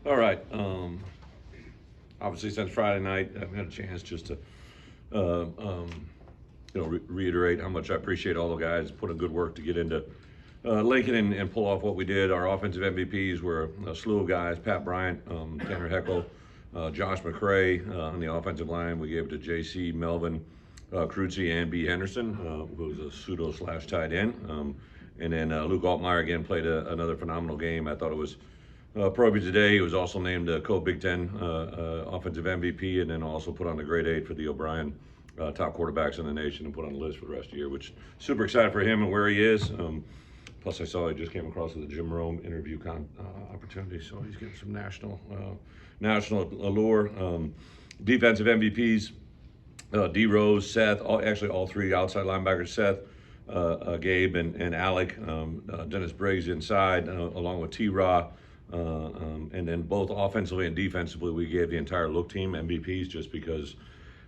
All right. Obviously, since Friday night, I've had a chance just to, reiterate how much I appreciate all the guys putting good work to get into Lincoln and pull off what we did. Our offensive MVPs were a slew of guys: Pat Bryant, Tanner Heckel, Josh McCray on the offensive line. We gave it to J.C. Melvin, Cruzy, and B. Henderson, who was a pseudo slash tight end. And then Luke Altmaier again played another phenomenal game. I thought it was Pro today. He was also named co-Big Ten offensive MVP, and then also put on the grade 8 for the O'Brien top quarterbacks in the nation, and put on the list for the rest of the year, which super excited for him and where he is. Plus, I saw he just came across with a Jim Rome interview opportunity, so he's getting some national allure. Defensive MVPs: D Rose, Seth, actually all three outside linebackers: Seth, Gabe, and Alec. Dennis Briggs inside, along with T. Raw. And then both offensively and defensively, we gave the entire look team MVPs, just because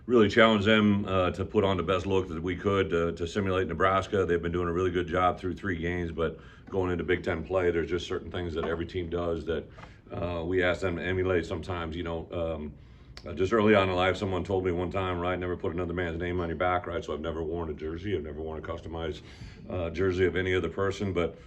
really challenged them to put on the best look that we could to simulate Nebraska. They've been doing a really good job through 3 games, but going into Big Ten play, there's just certain things that every team does that we ask them to emulate sometimes. Just early on in life, someone told me one time, right, never put another man's name on your back, right? So I've never worn a jersey. I've never worn a customized jersey of any other person, but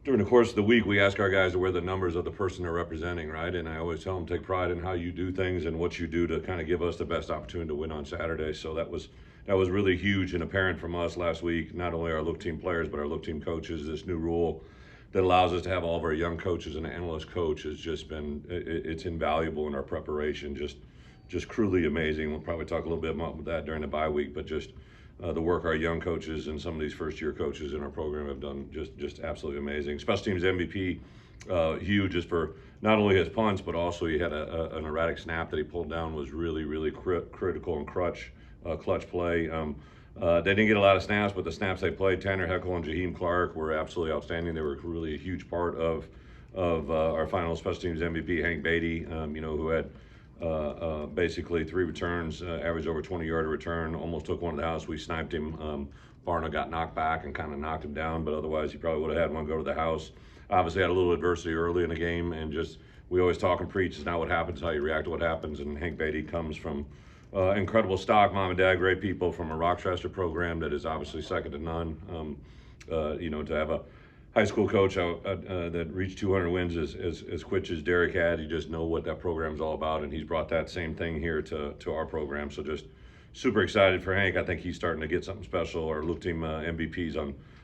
during the course of the week, we ask our guys to wear the numbers of the person they're representing, right? And I always tell them, take pride in how you do things and what you do to kind of give us the best opportunity to win on Saturday. So that was really huge and apparent from us last week. Not only our look team players, but our look team coaches. This new rule that allows us to have all of our young coaches and analyst coach has just been, it's invaluable in our preparation. Just cruelly amazing. We'll probably talk a little bit about that during the bye week, but just the work our young coaches and some of these first-year coaches in our program have done, just absolutely amazing. Special teams MVP, huge, just for not only his punts, but also he had an erratic snap that he pulled down, was really critical and clutch play. They didn't get a lot of snaps, but the snaps they played, Tanner Heckel and Jaheim Clark, were absolutely outstanding. They were really a huge part of our final special teams MVP, Hank Beatty, who had basically 3 returns, averaged over 20-yard a return, almost took one to the house. We sniped him. Barna got knocked back and kind of knocked him down, but otherwise he probably would have had one go to the house. Obviously had a little adversity early in the game, and just, we always talk and preach, it's not what happens, how you react to what happens. And Hank Beatty comes from incredible stock, mom and dad, great people, from a Rochester program that is obviously second to none. To have a high school coach that reached 200 wins as quick as Derek had, you just know what that program's all about, and he's brought that same thing here to our program. So just super excited for Hank. I think he's starting to get something special. Our look team MVPs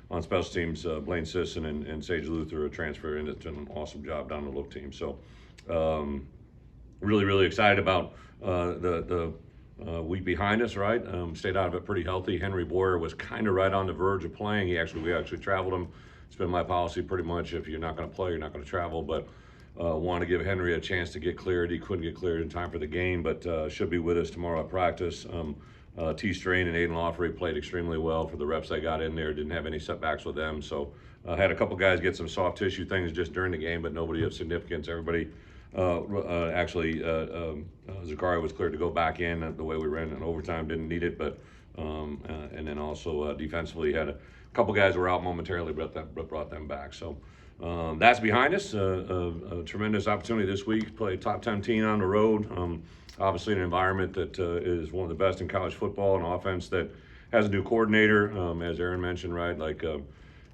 on special teams, Blaine Sisson and Sage Luther, a transfer, and it's done an awesome job down the look team. So really excited about the week behind us, right? Stayed out of it pretty healthy. Henry Boyer was kind of right on the verge of playing. We actually traveled him. It's been my policy pretty much, if you're not going to play, you're not going to travel, but want to give Henry a chance to get cleared. He couldn't get cleared in time for the game, but should be with us tomorrow at practice. T. Strain and Aiden Lawfrey played extremely well for the reps they got in there. Didn't have any setbacks with them. So had a couple guys get some soft tissue things just during the game, but nobody of significance. Everybody Zakaria was cleared to go back in the way we ran in overtime. Didn't need it, but and then also defensively had a couple guys were out momentarily, but brought them back. So that's behind us. A tremendous opportunity this week. Play a top 10 team on the road. Obviously, an environment that is one of the best in college football, an offense that has a new coordinator, as Aaron mentioned, right? Like a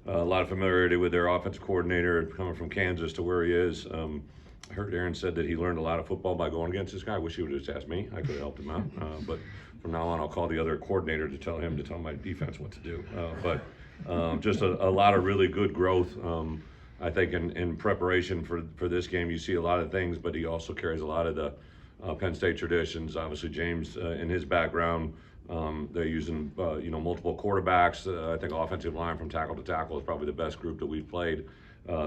lot of familiarity with their offensive coordinator coming from Kansas to where he is. I heard Aaron said that he learned a lot of football by going against this guy. I wish he would have just asked me. I could have helped him out. But from now on, I'll call the other coordinator to tell my defense what to do. Just a lot of really good growth. I think in preparation for this game, you see a lot of things, but he also carries a lot of the Penn State traditions. Obviously, James, in his background, they're using multiple quarterbacks. I think offensive line from tackle to tackle is probably the best group that we've played.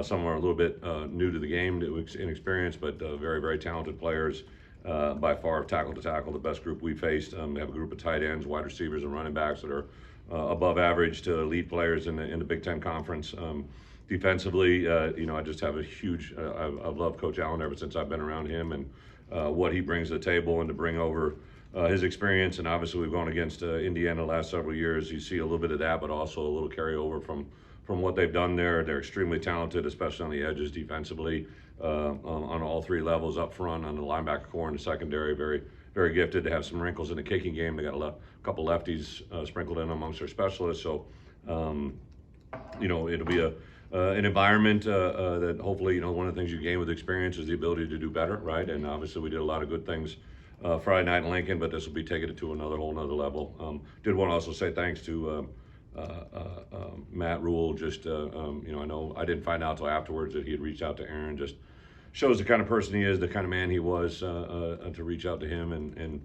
Some are a little bit new to the game, inexperienced, but very talented players. By far, tackle to tackle, the best group we faced. They have a group of tight ends, wide receivers, and running backs that are above average to elite players in the Big Ten Conference. Defensively, I just have a huge. I've loved Coach Allen ever since I've been around him, and what he brings to the table, and to bring over his experience. And obviously, we've gone against Indiana the last several years. You see a little bit of that, but also a little carryover from what they've done there. They're extremely talented, especially on the edges defensively. on all three levels, up front, on the linebacker core, and the secondary. Very, very gifted to have some wrinkles in the kicking game. They got a couple lefties sprinkled in amongst their specialists. So, it'll be an environment that hopefully, one of the things you gain with experience is the ability to do better, right? And obviously, we did a lot of good things Friday night in Lincoln, but this will be taking it to whole nother level. Did want to also say thanks to Matt Rule. Just I know I didn't find out till afterwards that he had reached out to Aaron. Just shows the kind of person he is, the kind of man he was, to reach out to him. And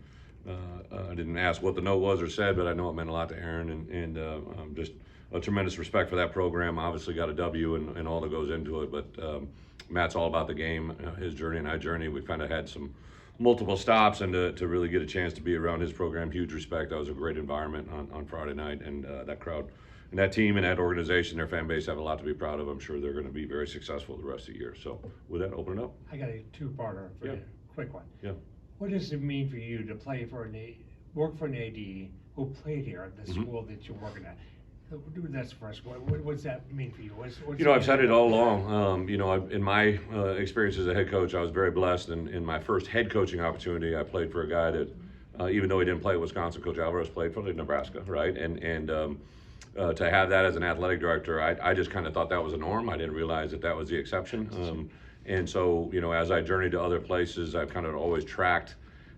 I didn't ask what the note was or said, but I know it meant a lot to Aaron, and just a tremendous respect for that program. Obviously got a W and all that goes into it, but Matt's all about the game, his journey and our journey. We've kind of had some multiple stops, and to really get a chance to be around his program, huge respect. That was a great environment on Friday night, and that crowd and that team and that organization, their fan base, have a lot to be proud of. I'm sure they're going to be very successful the rest of the year. So with that, open it up. I got a two-parter for you, quick one. Yeah. What does it mean for you to play for work for an AD who played here at the school that you're working at? That's first. What does that mean for you? I've said it all along. In my experience as a head coach, I was very blessed. In my first head coaching opportunity, I played for a guy that, even though he didn't play at Wisconsin, Coach Alvarez played for Nebraska, right? And to have that as an athletic director, I just kind of thought that was a norm. I didn't realize that was the exception. And so, as I journeyed to other places, I've kind of always tracked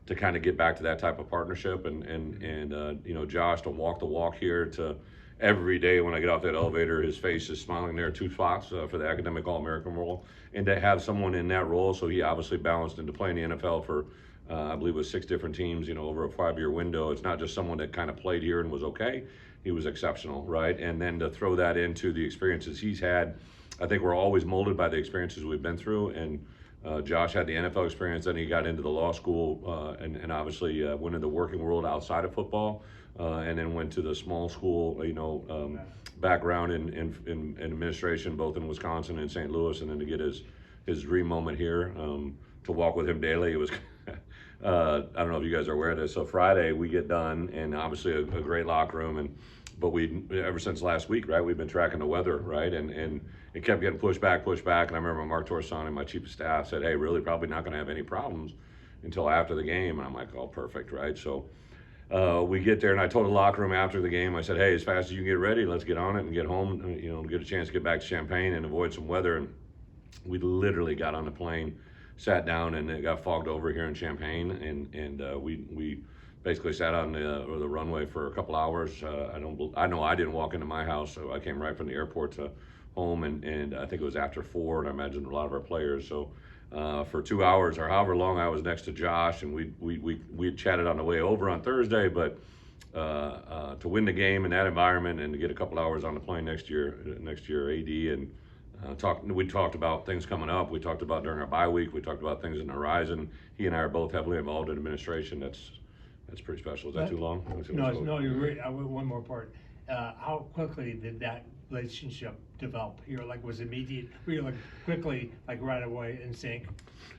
to kind of get back to that type of partnership. And Josh, to walk the walk here, to every day when I get off that elevator, his face is smiling there, 2 spots for the academic All-American role. And to have someone in that role, so he obviously balanced into playing the NFL for, I believe it was 6 different teams, over a 5-year window. It's not just someone that kind of played here and was okay. He was exceptional, right? And then to throw that into the experiences he's had, I think we're always molded by the experiences we've been through. And Josh had the NFL experience, then he got into the law school, and obviously went into the working world outside of football. And then went to the small school, background in administration, both in Wisconsin and St. Louis, and then to get his dream moment here, to walk with him daily. It was, I don't know if you guys are aware of this. So Friday we get done, and obviously a great locker room, but we, ever since last week, right, we've been tracking the weather, right, and it kept getting pushed back, and I remember Mark Torsani, my chief of staff, said, hey, really probably not going to have any problems until after the game, and I'm like, oh, perfect, right? So we get there, and I told the locker room after the game, I said, hey, as fast as you can get ready, let's get on it and get home, get a chance to get back to Champaign and avoid some weather. And we literally got on the plane, sat down, and it got fogged over here in Champaign, and we basically sat on the runway for a couple hours. I know I didn't walk into my house, so I came right from the airport to home, and I think it was after 4, and I imagine a lot of our players. So for 2 hours or however long, I was next to Josh, and we had chatted on the way over on Thursday, but to win the game in that environment and to get a couple hours on the plane next year AD, and we talked about things coming up. We talked about during our bye week. We talked about things in the horizon. He and I are both heavily involved in administration. That's pretty special. Is that too long? No, you're right. One more part. How quickly did that relationship develop here? Was it immediate? Were you quickly, right away in sync?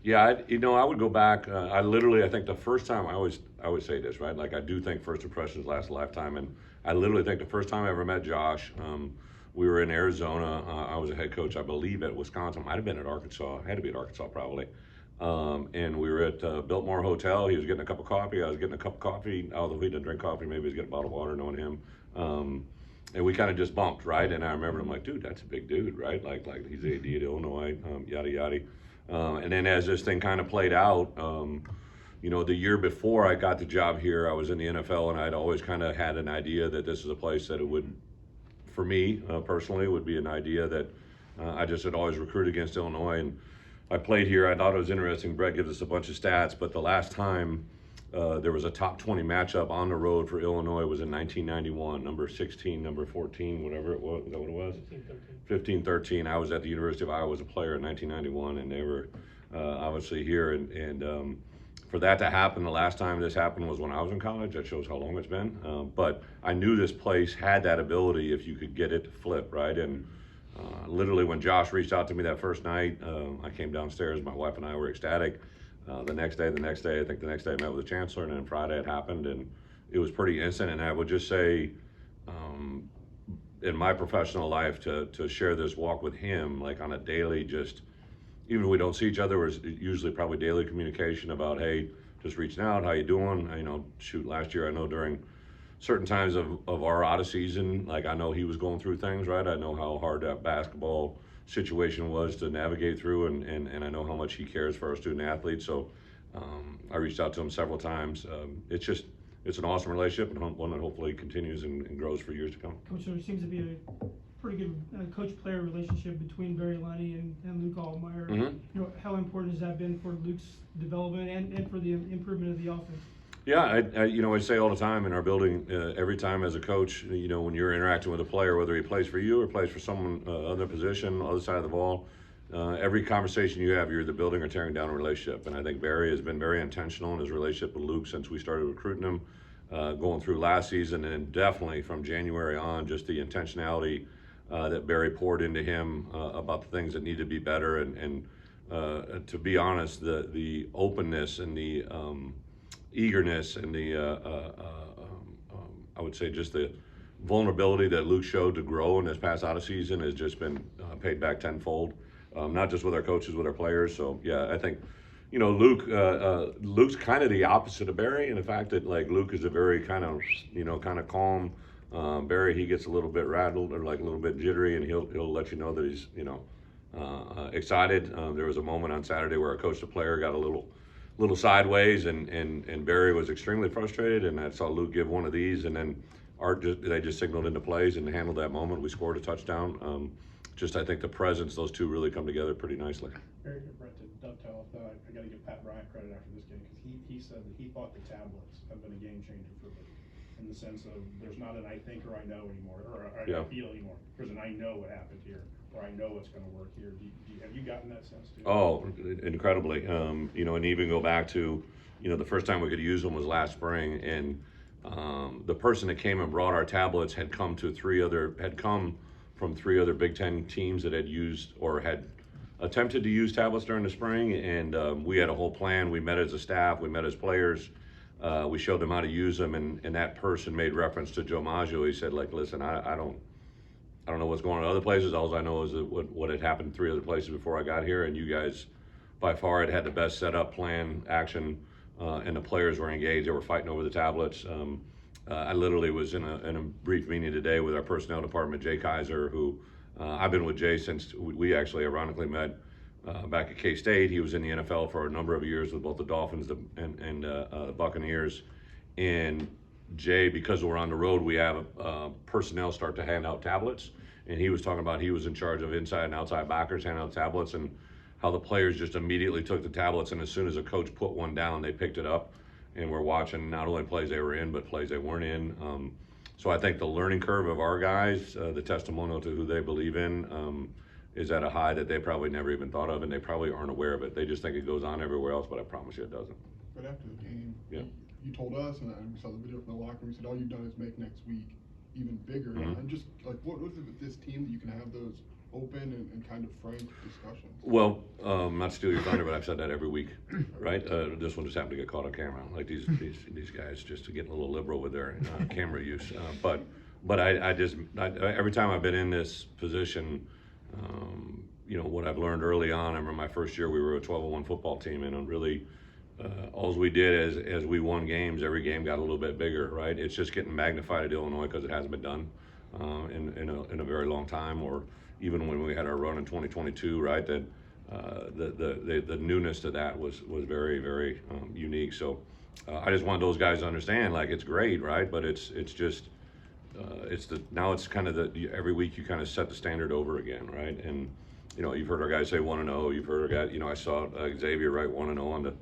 Yeah, I would go back. I think the first time, I always say this, right? I do think first impressions last a lifetime, and I literally think the first time I ever met Josh, we were in Arizona. I was a head coach, I believe, at Wisconsin. Might have been at Arkansas. Had to be at Arkansas probably. And we were at Biltmore Hotel. He was getting a cup of coffee. I was getting a cup of coffee. Although he didn't drink coffee, maybe he was getting a bottle of water, knowing him. And we kind of just bumped, right? And I remember I'm like, dude, that's a big dude, right? Like he's AD at Illinois, yada yada. And then as this thing kind of played out, the year before I got the job here, I was in the NFL, and I'd always kind of had an idea that this is a place that it would, for me personally, would be an idea that I just had always recruited against Illinois. And I played here. I thought it was interesting. Bret gives us a bunch of stats, but the last time there was a top 20 matchup on the road for Illinois was in 1991, number 16, number 14, whatever it was. Is that what it was? 15-13. I was at the University of Iowa as a player in 1991, and they were obviously here. And for that to happen, the last time this happened was when I was in college. That shows how long it's been. But I knew this place had that ability if you could get it to flip, right? And literally when Josh reached out to me that first night, I came downstairs. My wife and I were ecstatic. The next day, I think the next day I met with the chancellor, and then Friday it happened, and it was pretty instant. And I would just say, in my professional life, to share this walk with him, on a daily, just even if we don't see each other, there's usually probably daily communication about, hey, just reaching out, how you doing? Shoot, last year I know during certain times of our out of season, like I know he was going through things, right? I know how hard that basketball situation was to navigate through, and I know how much he cares for our student athletes. So I reached out to him several times. It's an awesome relationship, and one that hopefully continues and grows for years to come. Coach, there seems to be a pretty good coach-player relationship between Barry Lunny and Luke Altmaier. Mm-hmm. How important has that been for Luke's development and for the improvement of the offense? Yeah, I say all the time in our building, every time as a coach, when you're interacting with a player, whether he plays for you or plays for someone other position, other side of the ball, every conversation you have, you're either building or tearing down a relationship. And I think Barry has been very intentional in his relationship with Luke since we started recruiting him, going through last season, and definitely from January on, just the intentionality that Barry poured into him about the things that need to be better, and to be honest, the openness and the eagerness and the I would say just the vulnerability that Luke showed to grow in this past out of season has just been paid back tenfold, not just with our coaches, with our players. So yeah, I think Luke's kind of the opposite of Barry in the fact that like Luke is a very kind of calm. Barry, he gets a little bit rattled or like a little bit jittery, and he'll let you know that he's excited. There was a moment on Saturday where our coach the player got a little sideways, and Barry was extremely frustrated, and I saw Luke give one of these, and then they just signaled into plays and handled that moment. We scored a touchdown. I think the presence, those two really come together pretty nicely. Very good, Brett, to dovetail off that. I got to give Pat Bryant credit after this game because he said that he thought the tablets have been a game changer for Luke in the sense of there's not an I think or I know anymore or I feel anymore. There's an I know what happened here or I know what's going to work here. Have you gotten that sense too? Oh, incredibly. And even go back to, the first time we could use them was last spring, and the person that came and brought our tablets had come from three other Big Ten teams that had used or had attempted to use tablets during the spring, and we had a whole plan. We met as a staff, we met as players, we showed them how to use them, and that person made reference to Joe Maggio. He said, like, listen, I don't know what's going on in other places. All I know is that what had happened three other places before I got here, and you guys by far had the best setup, plan, action, and the players were engaged. They were fighting over the tablets. I literally was in a brief meeting today with our personnel department, Jay Kaiser, who I've been with Jay since we actually ironically met back at K-State. He was in the NFL for a number of years with both the Dolphins and the Buccaneers. And Jay, because we're on the road, we have personnel start to hand out tablets. And he was talking about he was in charge of inside and outside backers handing out tablets, and how the players just immediately took the tablets, and as soon as a coach put one down, they picked it up. And we're watching not only plays they were in, but plays they weren't in. So I think the learning curve of our guys, the testimonial to who they believe in, is at a high that they probably never even thought of, and they probably aren't aware of it. They just think it goes on everywhere else, but I promise you it doesn't. Right after the game, Yeah. you told us, and we saw the video from the locker room, you said all you've done is make next week even bigger. Mm-hmm. And just like, what is it with this team that you can have those open and kind of frank discussions? Well, not to steal your thunder, but I've said that every week, right? This one just happened to get caught on camera. Like these guys just getting a little liberal with their camera use. But I every time I've been in this position, what I've learned early on. I remember my first year we were a 12-1 football team, and really all we did as we won games, every game got a little bit bigger, right? It's just getting magnified at Illinois because it hasn't been done in a very long time, or even when we had our run in 2022, right? That the newness to that was very, very unique. So I just want those guys to understand, like, it's great, right? But it's just now it's kind of every week you kind of set the standard over again, right? And you've heard our guys say 1-0. You've heard our guys, I saw Xavier write 1-0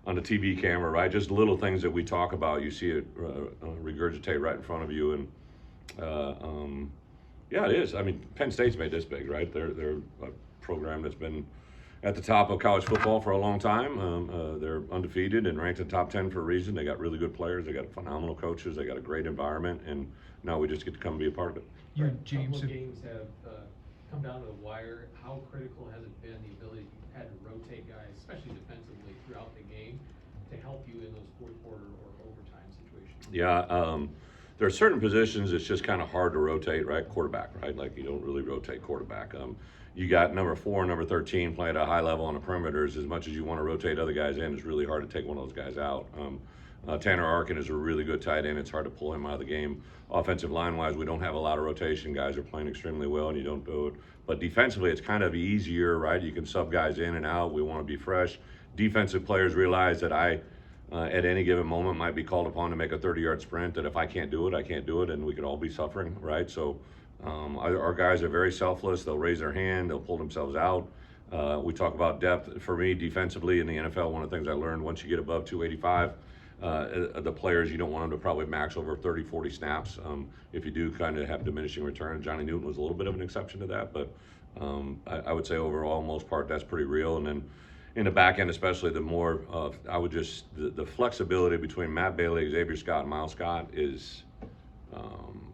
on the TV camera, right? Just little things that we talk about. You see it regurgitate right in front of you, and yeah, it is. I mean, Penn State's made this big, right? They're a program that's been at the top of college football for a long time. They're undefeated and ranked in the top 10 for a reason. They got really good players. They got phenomenal coaches. They got a great environment, and now we just get to come be a part of it. You, Right, James, couple of games have come down to the wire. How critical has it been, the ability you've had to rotate guys, especially defensively, throughout the game to help you in those fourth quarter or overtime situations? Yeah, there are certain positions it's just kind of hard to rotate, right? Quarterback, right? Like you don't really rotate quarterback. you got number 4, number 13 playing at a high level on the perimeters. As much as you want to rotate other guys in, it's really hard to take one of those guys out. Tanner Arkin is a really good tight end. It's hard to pull him out of the game. Offensive line-wise, we don't have a lot of rotation. Guys are playing extremely well, and you don't do it. But defensively, it's kind of easier, right? You can sub guys in and out. We want to be fresh. Defensive players realize that I, at any given moment, might be called upon to make a 30-yard sprint, that if I can't do it, I can't do it, and we could all be suffering, right? So our guys are very selfless. They'll raise their hand. They'll pull themselves out. We talk about depth. For me, defensively in the NFL, one of the things I learned, once you get above 285, the players, you don't want them to probably max over 30, 40 snaps. If you do kind of have diminishing return, Johnny Newton was a little bit of an exception to that, but I would say overall, most part, that's pretty real. And then in the back end, especially, the more, the flexibility between Matt Bailey, Xavier Scott, and Miles Scott is,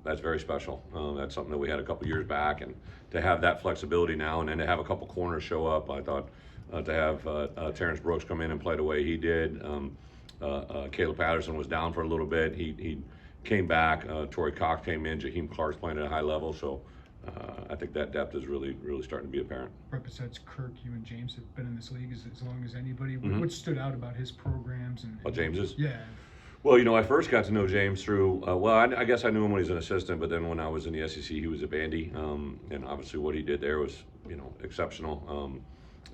that's very special. That's something that we had a couple years back, and to have that flexibility now, and then to have a couple corners show up, I thought to have Terrence Brooks come in and play the way he did. Caleb Patterson was down for a little bit. He came back. Torrey Cox came in. Jaheim Clark's playing at a high level. So I think that depth is really starting to be apparent. Right, besides Kirk, you and James have been in this league as long as anybody. What stood out about his programs? And James's? Yeah. Well, I first got to know James through, I guess I knew him when he was an assistant, but then when I was in the SEC, he was a Vandy. And obviously what he did there was, exceptional.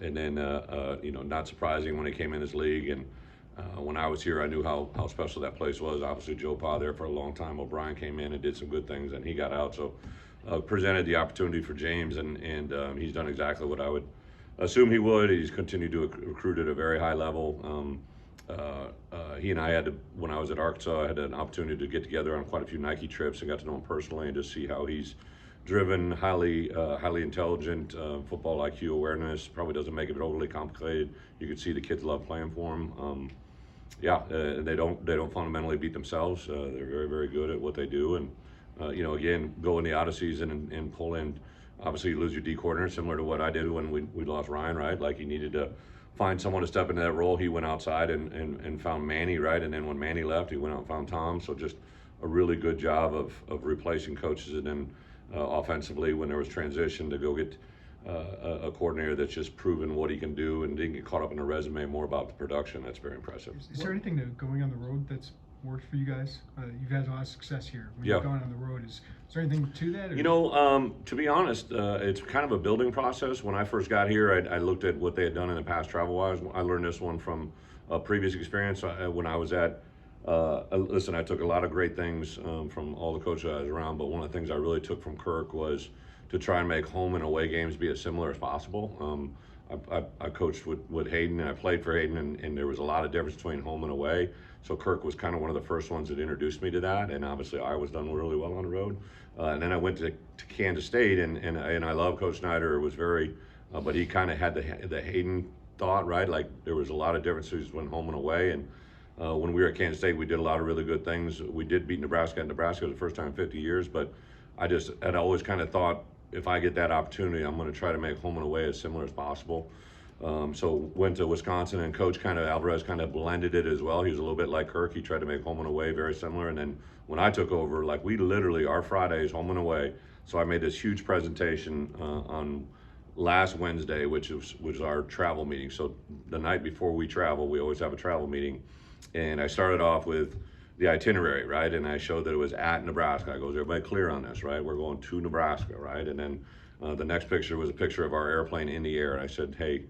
And then, not surprising when he came in this league. And when I was here, I knew how special that place was. Obviously, Joe Pa there for a long time. O'Brien came in and did some good things, and he got out. So presented the opportunity for James, and he's done exactly what I would assume he would. He's continued to recruit at a very high level. He and I when I was at Arkansas, I had an opportunity to get together on quite a few Nike trips and got to know him personally and just see how he's driven, highly intelligent, football IQ awareness. Probably doesn't make it overly complicated. You can see the kids love playing for him. They don't fundamentally beat themselves. They're very, very good at what they do. And again, go in the out of season and pull in. Obviously, you lose your D coordinator, similar to what I did when we lost Ryan, right? Like, he needed to find someone to step into that role. He went outside and found Manny, right? And then when Manny left, he went out and found Tom. So just a really good job of replacing coaches. And then offensively, when there was transition, to go get a coordinator that's just proven what he can do and didn't get caught up in the resume, more about the production. That's very impressive. Is there anything going on the road that's worked for you guys? You've had a lot of success here. When you've gone on the road, is there anything to that? Or? To be honest, it's kind of a building process. When I first got here, I looked at what they had done in the past travel-wise. I learned this one from a previous experience when I was at listen, I took a lot of great things from all the coaches I was around, but one of the things I really took from Kirk was to try and make home and away games be as similar as possible. I coached with Hayden, and I played for Hayden, and there was a lot of difference between home and away. So Kirk was kind of one of the first ones that introduced me to that, and obviously I was done really well on the road. And then I went to Kansas State, and I love Coach Snyder. It was very, but he kind of had the Hayden thought, right? Like, there was a lot of differences when home and away. And when we were at Kansas State, we did a lot of really good things. We did beat Nebraska, and Nebraska was the first time in 50 years, but I just had always kind of thought, if I get that opportunity, I'm going to try to make home and away as similar as possible. So went to Wisconsin, and Coach Alvarez kind of blended it as well. He was a little bit like Kirk. He tried to make home and away very similar. And then when I took over, like, we literally, our Fridays home and away. So I made this huge presentation on last Wednesday, which was our travel meeting. So the night before we travel, we always have a travel meeting. And I started off with the itinerary, right? And I showed that it was at Nebraska. I goes, everybody clear on this, right? We're going to Nebraska, right? And then the next picture was a picture of our airplane in the air. And I said, hey,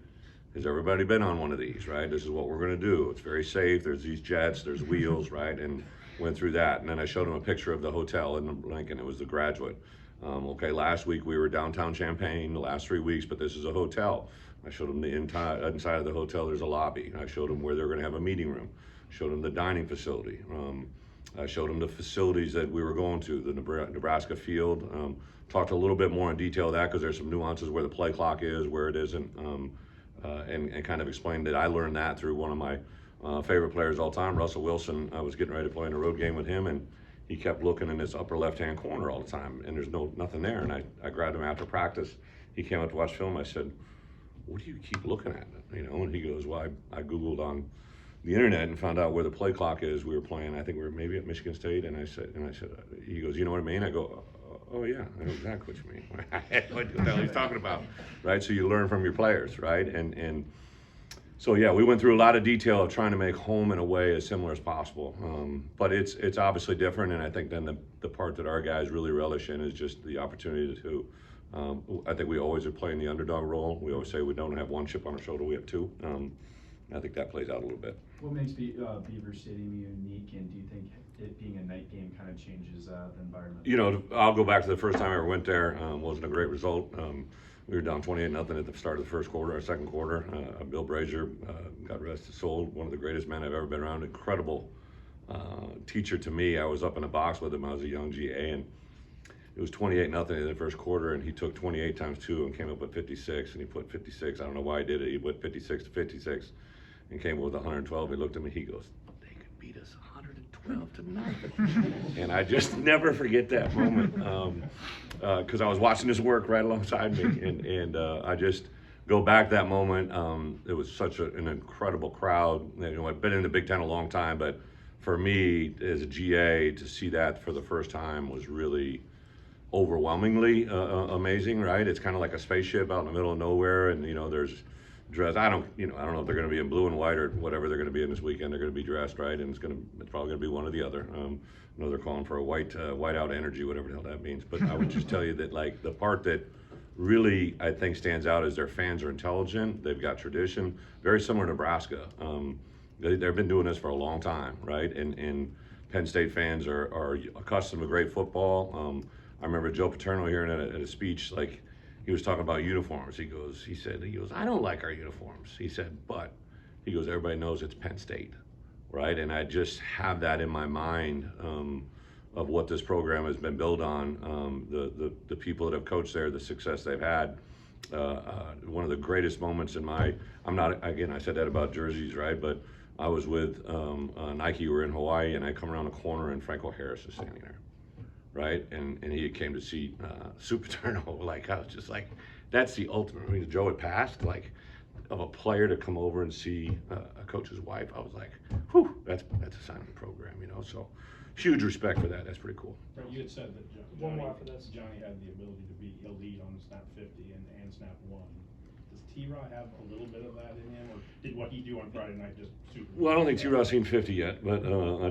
has everybody been on one of these, right? This is what we're gonna do. It's very safe. There's these jets, there's wheels, right? And went through that. And then I showed them a picture of the hotel in Lincoln. It was the Graduate. Okay, last week we were downtown Champaign, the last 3 weeks, but this is a hotel. I showed them the inside of the hotel, there's a lobby. I showed them where they're gonna have a meeting room. Showed them the dining facility. I showed them the facilities that we were going to, the Nebraska field. Talked a little bit more in detail of that, because there's some nuances where the play clock is, where it isn't, and kind of explained that I learned that through one of my favorite players of all time, Russell Wilson. I was getting ready to play in a road game with him, and he kept looking in this upper left-hand corner all the time, and there's nothing there. And I grabbed him after practice. He came up to watch film. I said, what do you keep looking at? And he goes, well, I Googled on the internet and found out where the play clock is. We were playing, I think we were maybe at Michigan State, and I said, he goes, you know what I mean? I go, oh yeah, I know exactly what you mean. What the hell he's talking about, right? So you learn from your players, right? And so yeah, we went through a lot of detail of trying to make home and away as similar as possible. But it's obviously different, and I think then the part that our guys really relish in is just the opportunity to. I think we always are playing the underdog role. We always say we don't have one chip on our shoulder, we have two. I think that plays out a little bit. What makes Beaver Stadium unique, and do you think it being a night game kind of changes the environment? You know, I'll go back to the first time I ever went there. Wasn't a great result. We were down 28-0 at the start of the first quarter, or second quarter. Bill Brazier, God rest his soul, one of the greatest men I've ever been around. Incredible teacher to me. I was up in a box with him. I was a young GA, and it was 28-0 in the first quarter, and he took 28 times 2 and came up with 56, and he put 56. I don't know why he did it. He put 56 to 56 and came up with 112. He looked at me, he goes, they could beat us 112 to nothing. And I just never forget that moment, because I was watching his work right alongside me, and I just go back that moment. It was such an incredible crowd. You know, I've been in the Big Ten a long time, but for me as a GA to see that for the first time was really overwhelmingly amazing, right? It's kind of like a spaceship out in the middle of nowhere, and you know, there's dress. I don't know if they're going to be in blue and white or whatever they're going to be in this weekend. They're going to be dressed, right? And it's probably going to be one or the other. I know they're calling for a white-out energy, whatever the hell that means. But I would just tell you that, like, the part that really I think stands out is their fans are intelligent. They've got tradition, very similar to Nebraska. They've been doing this for a long time, right? And Penn State fans are accustomed to great football. I remember Joe Paterno hearing at a speech, like, he was talking about uniforms. He goes, I don't like our uniforms. He said, but he goes, everybody knows it's Penn State, right? And I just have that in my mind of what this program has been built on. The people that have coached there, the success they've had. One of the greatest moments in I said that about jerseys, right? But I was with Nike. We were in Hawaii, and I come around the corner, and Franco Harris is standing there. Right, and he came to see Sue Paterno. Like, I was just like, that's the ultimate. I mean, Joe had passed, like, of a player to come over and see a coach's wife. I was like, whew, that's a sign of the program, you know. So, huge respect for that. That's pretty cool. Brett, you had said that One more after this. Johnny had the ability to be elite on snap 50 and snap 1. Does T-Raw have a little bit of that in him, or did what he do on Friday night just super? Well, I don't think T-Raw's seen 50 yet, but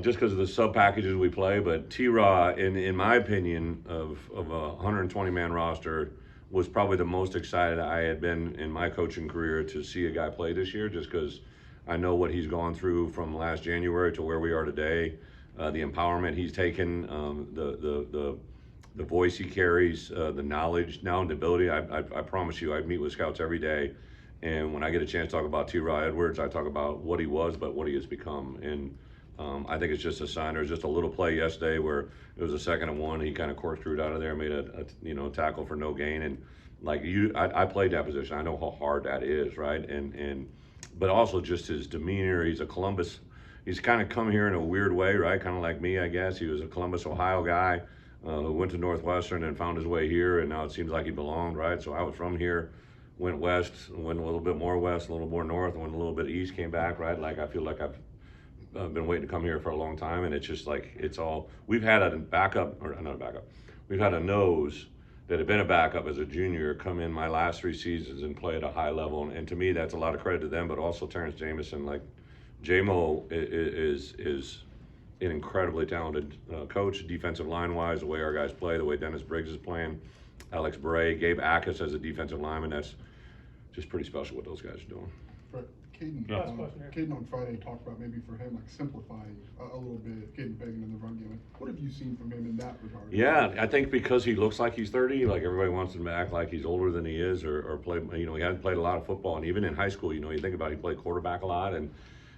just because of the sub packages we play. But T-Raw, in my opinion, of a 120-man roster, was probably the most excited I had been in my coaching career to see a guy play this year, just because I know what he's gone through from last January to where we are today, the empowerment he's taken, the voice he carries, the knowledge, now and the ability. I promise you, I meet with scouts every day, and when I get a chance to talk about T-Raw Edwards, I talk about what he was, but what he has become. And I think it's just a sign. There was just a little play yesterday where it was a 2nd and 1. He kind of corkscrewed out of there, made a tackle for no gain. And like I played that position. I know how hard that is, right? But also just his demeanor. He's a Columbus. He's kind of come here in a weird way, right? Kind of like me, I guess. He was a Columbus, Ohio guy who went to Northwestern and found his way here, and now it seems like he belonged, right? So I was from here, went west, went a little bit more west, a little more north, went a little bit east, came back, right? Like, I feel like I've been waiting to come here for a long time, and it's just like, we've had a backup, or not a backup, we've had a nose that had been a backup as a junior come in my last 3 seasons and play at a high level, and to me, that's a lot of credit to them, but also Terrence Jamison. Like, J-Mo is an incredibly talented coach, defensive line-wise, the way our guys play, the way Dennis Briggs is playing, Alex Bray, Gabe Ackus as a defensive lineman. That's just pretty special what those guys are doing. But Caden, Caden on Friday talked about maybe for him, like, simplifying a little bit, getting begging in the run game. What have you seen from him in that regard? Yeah, I think because he looks like he's 30, like everybody wants him to act like he's older than he is, or play. You know, he hasn't played a lot of football, and even in high school, you know, you think about it, he played quarterback a lot, and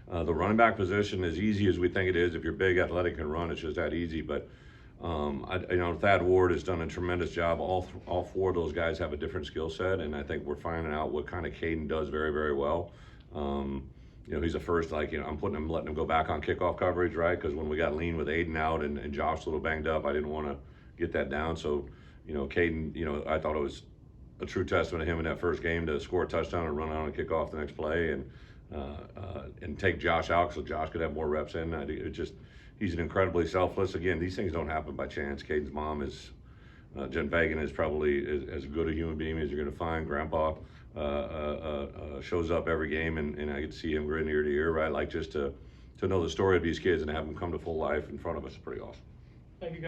the running back position, as easy as we think it is, if you're big, athletic, and run, it's just that easy. But Thad Ward has done a tremendous job. All 4 of those guys have a different skill set, and I think we're finding out what kind of Caden does very, very well. You know, he's the first, like, you know, I'm letting him go back on kickoff coverage, right? Because when we got lean with Aiden out and Josh a little banged up, I didn't want to get that down. So, you know, Caden, you know, I thought it was a true testament of him in that first game to score a touchdown and run out and kick off the next play, and take Josh out so Josh could have more reps in. He's an incredibly selfless. Again, these things don't happen by chance. Caden's mom is Jen Fagan is probably as good a human being as you're going to find. Grandpa shows up every game, and I get to see him grin ear to ear, right? Like, just to know the story of these kids and have them come to full life in front of us is pretty awesome. Thank you, guys.